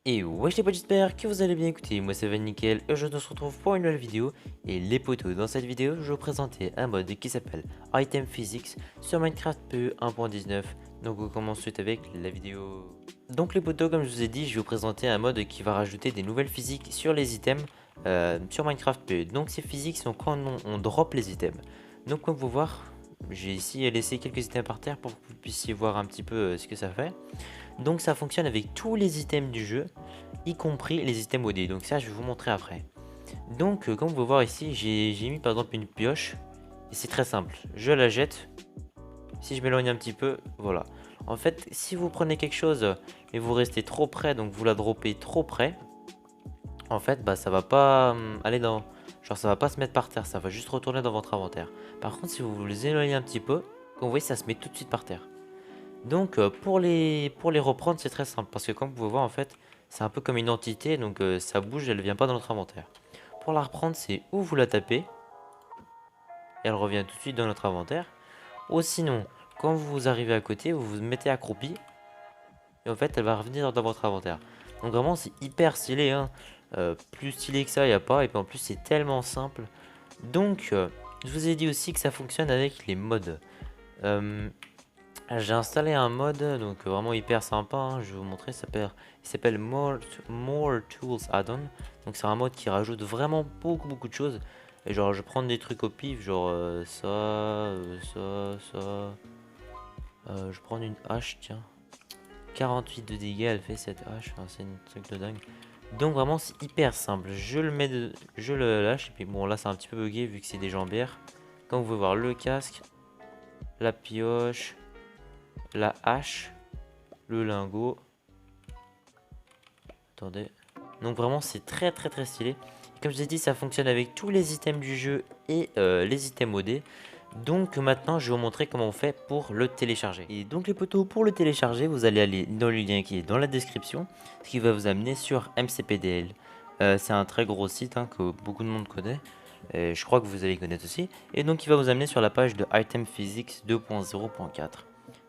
Et wesh les potes, j'espère que vous allez bien. Écouter, moi c'est Van Nickel et je te retrouve pour une nouvelle vidéo. Et les potos, dans cette vidéo je vais vous présenter un mode qui s'appelle Item Physics sur Minecraft PE 1.19. Donc on commence tout de suite avec la vidéo. Donc les potos, comme je vous ai dit, je vais vous présenter un mode qui va rajouter des nouvelles physiques sur les items sur Minecraft PE. Donc ces physiques sont quand on drop les items. Donc comme vous voir, j'ai ici laissé quelques items par terre pour que vous puissiez voir un petit peu ce que ça fait. Donc ça fonctionne avec tous les items du jeu, y compris les items OD. Donc ça je vais vous montrer après. Donc comme vous pouvez voir ici, j'ai mis par exemple une pioche. Et c'est très simple. Je la jette. Si je m'éloigne un petit peu, voilà. En fait, si vous prenez quelque chose et vous restez trop près, donc vous la droppez trop près, en fait, bah ça va pas aller dans... Genre ça va pas se mettre par terre, ça va juste retourner dans votre inventaire. Par contre, si vous vous les éloignez un petit peu, comme vous voyez, ça se met tout de suite par terre. Donc pour les reprendre c'est très simple parce que comme vous pouvez voir en fait c'est un peu comme une entité donc ça bouge, elle vient pas dans notre inventaire. Pour la reprendre c'est ou vous la tapez et elle revient tout de suite dans notre inventaire, ou sinon quand vous arrivez à côté vous vous mettez accroupi et en fait elle va revenir dans votre inventaire. Donc vraiment c'est hyper stylé hein. Plus stylé que ça il n'y a pas, et puis en plus c'est tellement simple. Donc je vous ai dit aussi que ça fonctionne avec les mods. Euh, J'ai installé un mode donc vraiment hyper sympa, hein, je vais vous montrer, il s'appelle More Tools Add-on. Donc c'est un mode qui rajoute vraiment beaucoup de choses. Et genre je prends des trucs au pif, genre ça. Je prends une hache, tiens. 48 de dégâts elle fait cette hache, enfin, c'est un truc de dingue. Donc vraiment c'est hyper simple, je le lâche, et puis bon là c'est un petit peu bugué vu que c'est des jambières. Comme vous pouvez voir, le casque, la pioche, la hache, le lingot. Attendez. Donc vraiment c'est très stylé. Et comme je vous ai dit, ça fonctionne avec tous les items du jeu et les items OD. Donc maintenant je vais vous montrer comment on fait pour le télécharger. Et donc les potos, pour le télécharger, vous allez aller dans le lien qui est dans la description, ce qui va vous amener sur MCPDL. C'est un très gros site hein, que beaucoup de monde connaît. Et je crois que vous allez connaître aussi. Et donc il va vous amener sur la page de Item Physics 2.0.4.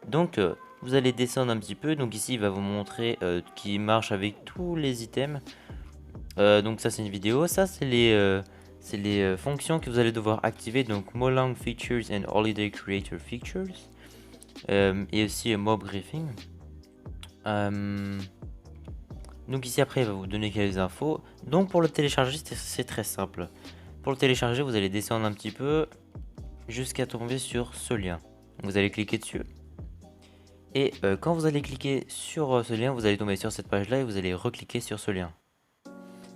Donc vous allez descendre un petit peu. Donc ici il va vous montrer qui marche avec tous les items. Donc ça c'est une vidéo. Ça c'est les fonctions que vous allez devoir activer. Donc Molang Features and Holiday Creator Features. Et aussi Mob Griefing. Donc ici après il va vous donner quelques infos. Donc pour le télécharger c'est très simple. Pour le télécharger vous allez descendre un petit peu jusqu'à tomber sur ce lien. Vous allez cliquer dessus. Et quand vous allez cliquer sur ce lien, vous allez tomber sur cette page là et vous allez recliquer sur ce lien.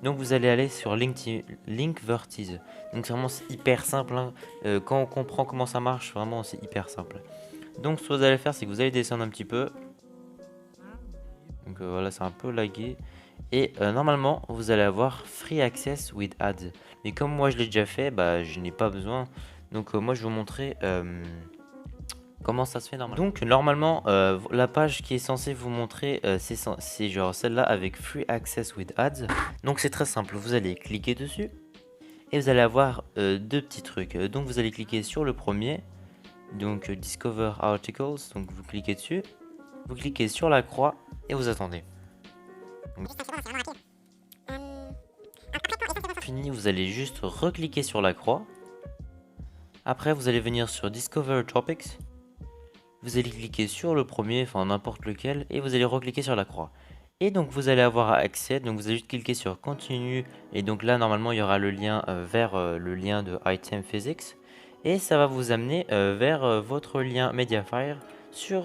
Donc vous allez aller sur Linkvertise. Donc vraiment c'est hyper simple hein. Quand on comprend comment ça marche, vraiment c'est hyper simple. Donc ce que vous allez faire c'est que vous allez descendre un petit peu. Donc voilà, c'est un peu lagué. Et normalement vous allez avoir Free Access with Ads. Mais comme moi je l'ai déjà fait, bah je n'ai pas besoin. Donc moi je vais vous montrer comment ça se fait normalement. Donc normalement la page qui est censée vous montrer c'est genre celle-là avec Free Access with Ads. Donc c'est très simple, vous allez cliquer dessus et vous allez avoir deux petits trucs. Donc vous allez cliquer sur le premier, donc Discover Articles, donc vous cliquez dessus, vous cliquez sur la croix et vous attendez. Donc, fini, vous allez juste recliquer sur la croix. Après vous allez venir sur Discover Topics. Vous allez cliquer sur le premier, enfin n'importe lequel, et vous allez recliquer sur la croix. Et donc vous allez avoir accès, donc vous allez juste cliquer sur continue, et donc là normalement il y aura le lien vers le lien de Item Physics, et ça va vous amener vers votre lien Mediafire sur,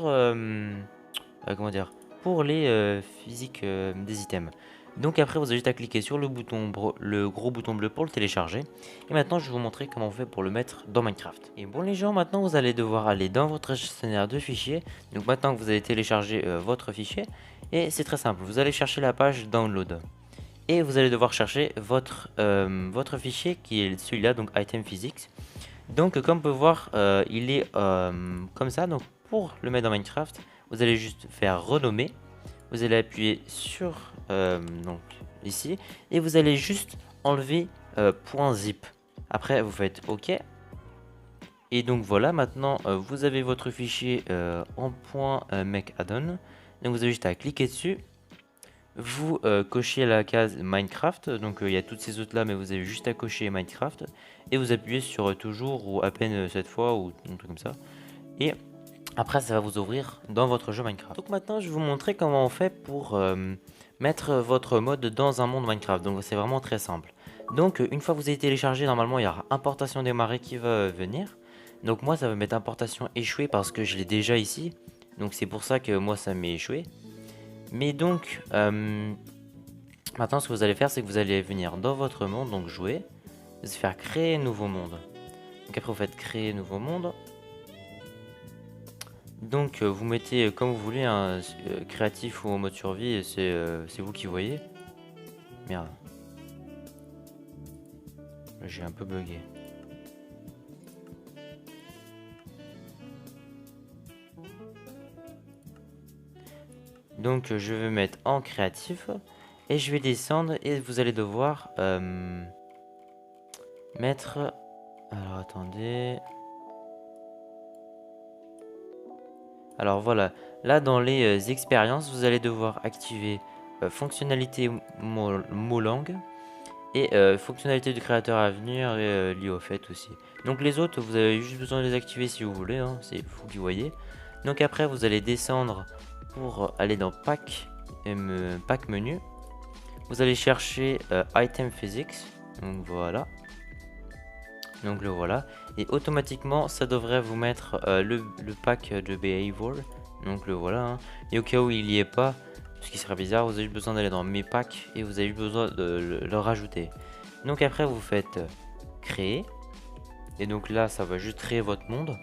comment dire, pour les physiques des items. Donc après vous avez juste à cliquer sur le gros bouton bleu pour le télécharger. Et maintenant je vais vous montrer comment on fait pour le mettre dans Minecraft. Et bon les gens, maintenant vous allez devoir aller dans votre gestionnaire de fichiers. Donc maintenant que vous avez téléchargé votre fichier, et c'est très simple, vous allez chercher la page download. Et vous allez devoir chercher votre fichier qui est celui-là, donc Item Physics. Donc comme on peut voir, il est comme ça. Donc pour le mettre dans Minecraft, vous allez juste faire renommer. Vous allez appuyer sur donc ici et vous allez juste enlever .zip. Après vous faites OK. Et donc voilà, maintenant vous avez votre fichier en .make addon. Donc vous avez juste à cliquer dessus. vous cochez la case Minecraft. Donc il y a toutes ces autres là, mais vous avez juste à cocher Minecraft. Et vous appuyez sur toujours ou à peine cette fois ou un truc comme ça. Et après, ça va vous ouvrir dans votre jeu Minecraft. Donc maintenant, je vais vous montrer comment on fait pour mettre votre mode dans un monde Minecraft. Donc c'est vraiment très simple. Donc une fois que vous avez téléchargé, normalement, il y aura importation démarrer qui va venir. Donc moi, ça va mettre importation échouée parce que je l'ai déjà ici. Donc c'est pour ça que moi, ça m'est échoué. Mais donc, maintenant, ce que vous allez faire, c'est que vous allez venir dans votre monde, donc jouer, vous allez faire créer nouveau monde. Donc après, vous faites créer nouveau monde. Donc vous mettez comme vous voulez, un créatif ou en mode survie, et c'est vous qui voyez. Merde. J'ai un peu bugué. Donc je vais mettre en créatif et je vais descendre et vous allez devoir mettre... Alors attendez... Alors voilà, là dans les expériences, vous allez devoir activer fonctionnalité mot langue et fonctionnalité du créateur à venir et lié au fait aussi. Donc les autres, vous avez juste besoin de les activer si vous voulez, hein, c'est vous qui voyez. Donc après, vous allez descendre pour aller dans pack, pack menu. Vous allez chercher item physics, donc voilà. Donc le voilà. Et automatiquement, ça devrait vous mettre le pack de behavior. Donc le voilà. Hein. Et au cas où il n'y est pas, ce qui serait bizarre, vous avez juste besoin d'aller dans mes packs et vous avez juste besoin de le rajouter. Donc après, vous faites créer. Et donc là, ça va juste créer votre monde.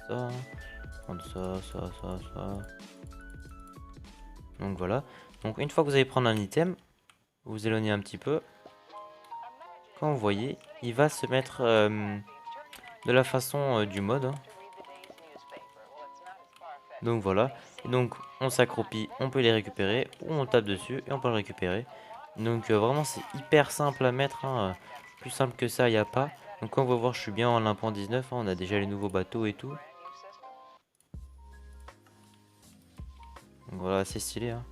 Ça, prendre ça, ça, ça, ça. Donc voilà. Donc une fois que vous allez prendre un item, vous éloignez un petit peu. Comme vous voyez, il va se mettre de la façon du mode. Hein. Donc voilà. Et donc on s'accroupit, on peut les récupérer, ou on tape dessus et on peut le récupérer. Donc vraiment c'est hyper simple à mettre. Hein. Plus simple que ça, il n'y a pas. Donc comme on va voir, je suis bien en 1.19. Hein. On a déjà les nouveaux bateaux et tout. Donc voilà, c'est stylé. Hein.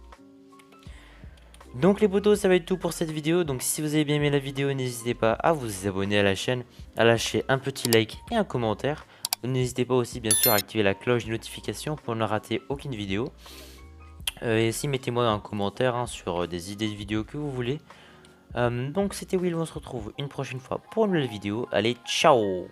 Donc les potos, ça va être tout pour cette vidéo. Donc si vous avez bien aimé la vidéo, n'hésitez pas à vous abonner à la chaîne, à lâcher un petit like et un commentaire. N'hésitez pas aussi bien sûr à activer la cloche de notification pour ne rater aucune vidéo. Et aussi mettez-moi un commentaire hein, sur des idées de vidéos que vous voulez. Donc c'était Will, on se retrouve une prochaine fois pour une nouvelle vidéo. Allez, ciao!